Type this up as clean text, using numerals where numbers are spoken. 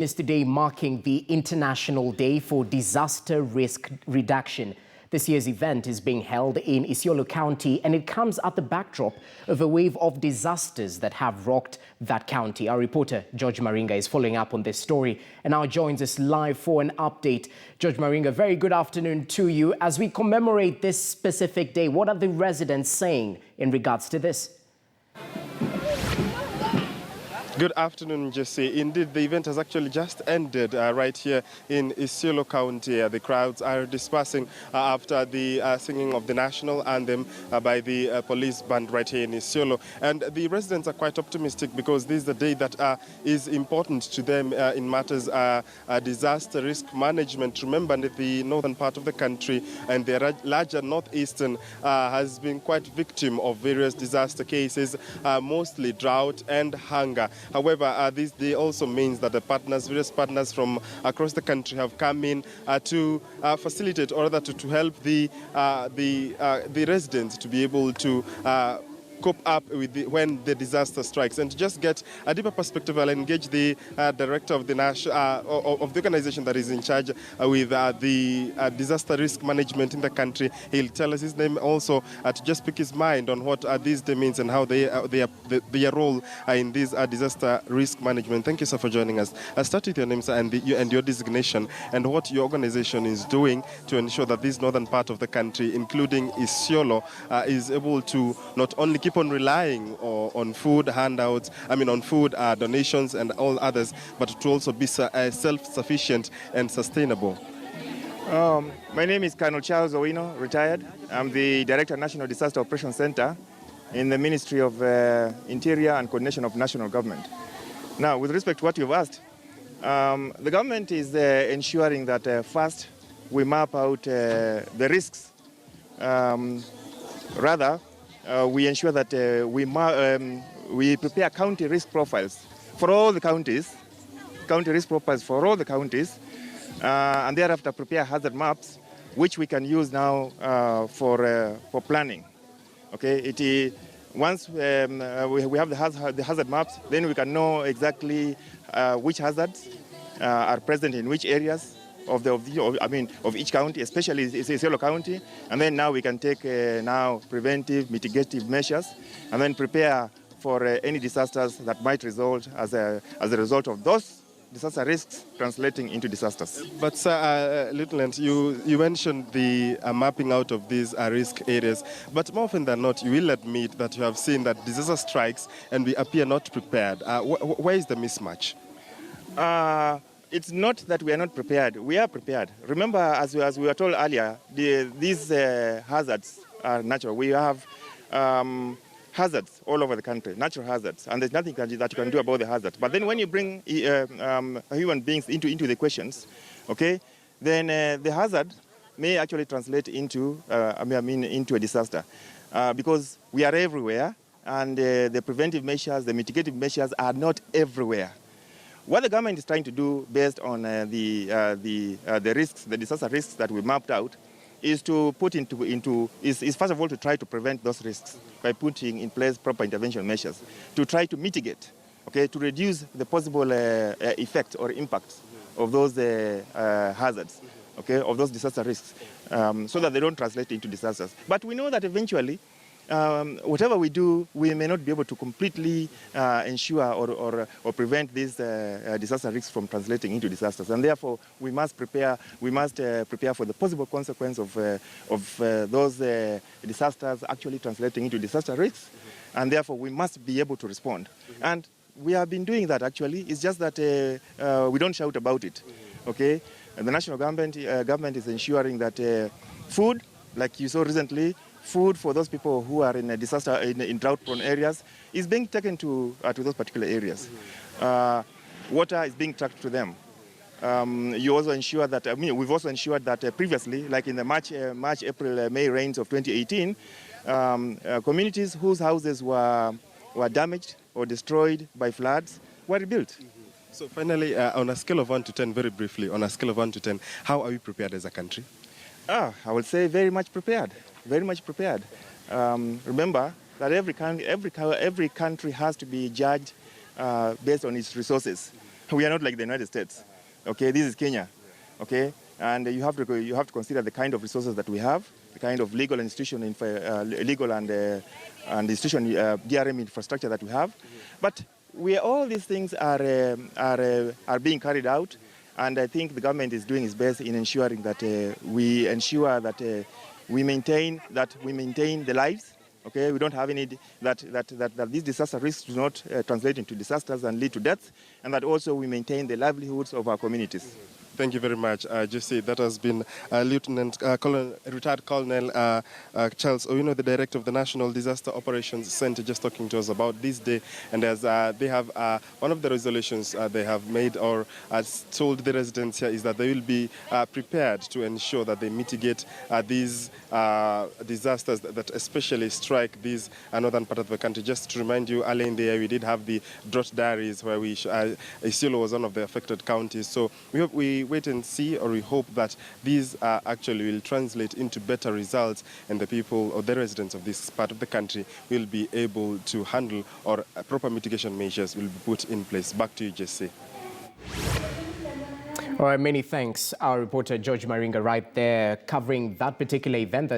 Is today marking the International Day for Disaster Risk Reduction. This year's event is being held in Isiolo County, and it comes at the backdrop of a wave of disasters that have rocked that county. Our reporter, George Maringa, is following up on this story and now joins us live for an update. George Maringa, very good afternoon to you. As we commemorate this specific day, what are the residents saying in regards to this? Good afternoon, Jesse. Indeed, the event has actually just ended right here in Isiolo County. The crowds are dispersing after the singing of the national anthem by the police band right here in Isiolo. And the residents are quite optimistic because this is the day that is important to them in matters disaster risk management. Remember that the northern part of the country and the larger northeastern has been quite victim of various disaster cases, mostly drought and hunger. However, this day also means that the various partners from across the country have come in to facilitate, or rather to help the residents to be able to cope up with when the disaster strikes. And to just get a deeper perspective, I'll engage the director of the of the organization that is in charge with the disaster risk management in the country. He'll tell us his name also to just pick his mind on what this day means and how their role in this disaster risk management. Thank you, sir, for joining us. I'll start with your name, sir, and your designation and what your organization is doing to ensure that this northern part of the country, including Isiolo, is able to not only keep on relying on food handouts, on food donations and all others, but to also be self-sufficient and sustainable. My name is Colonel Charles Owino, retired. I'm the Director of National Disaster Operations Center in the Ministry of Interior and Coordination of National Government. Now, with respect to what you've asked, the government is ensuring that first we map out the risks. We ensure that we prepare county risk profiles for all the counties, and thereafter prepare hazard maps, which we can use now for planning. Okay, once we have the hazard maps, then we can know exactly which hazards are present in which areas of each county, especially Isiolo County, and then now we can take preventive, mitigative measures, and then prepare for any disasters that might result as a result of those disaster risks translating into disasters. But sir, Lieutenant, you mentioned the mapping out of these risk areas, but more often than not, you will admit that you have seen that disaster strikes and we appear not prepared. Where is the mismatch? It's not that we are not prepared. We are prepared. Remember, as we were told earlier, these hazards are natural. We have hazards all over the country, natural hazards, and there's nothing that you can do about the hazards. But then when you bring human beings into the questions, okay, then the hazard may actually translate into into a disaster because we are everywhere, and the preventive measures, the mitigative measures are not everywhere. What the government is trying to do, based on the risks, the disaster risks that we mapped out, is to put is first of all to try to prevent those risks by putting in place proper intervention measures to try to mitigate, okay, to reduce the possible effect or impacts of those hazards, okay, of those disaster risks, so that they don't translate into disasters. But we know that eventually, whatever we do, we may not be able to completely ensure or prevent these disaster risks from translating into disasters, and therefore we must prepare. We must prepare for the possible consequence of those disasters actually translating into disaster risks, and therefore we must be able to respond. And we have been doing that actually. It's just that we don't shout about it. Okay, and the national government is ensuring that food, like you saw recently, food for those people who are in a disaster, in drought-prone areas, is being taken to those particular areas. Water is being tracked to them. You also ensure that, we've also ensured that previously, like in the March, April, May rains of 2018, communities whose houses were damaged or destroyed by floods were rebuilt. So finally, on a scale of 1 to 10, very briefly, on a scale of 1 to 10, how are we prepared as a country? I would say very much prepared. Very much prepared. Remember that every country has to be judged based on its resources. We are not like the United States. Okay, this is Kenya. Okay, and you have to consider the kind of resources that we have, the kind of legal institution, legal and institution DRM infrastructure that we have. But all these things are being carried out, and I think the government is doing its best in ensuring that we maintain the lives. Okay, we don't have any that these disaster risks do not translate into disasters and lead to deaths, and that also we maintain the livelihoods of our communities. Thank you very much, Jesse. That has been retired Colonel Charles Owino, the director of the National Disaster Operations Center, just talking to us about this day. And as they have one of the resolutions they have made or told the residents here is that they will be prepared to ensure that they mitigate these disasters that especially strike this northern part of the country. Just to remind you, earlier in the year we did have the drought diaries where Isiolo was one of the affected counties. So we wait and see, or we hope that these actually will translate into better results, and the people or the residents of this part of the country will be able to handle, or proper mitigation measures will be put in place. Back to you, Jesse. All right, many thanks. Our reporter George Maringa right there covering that particular event.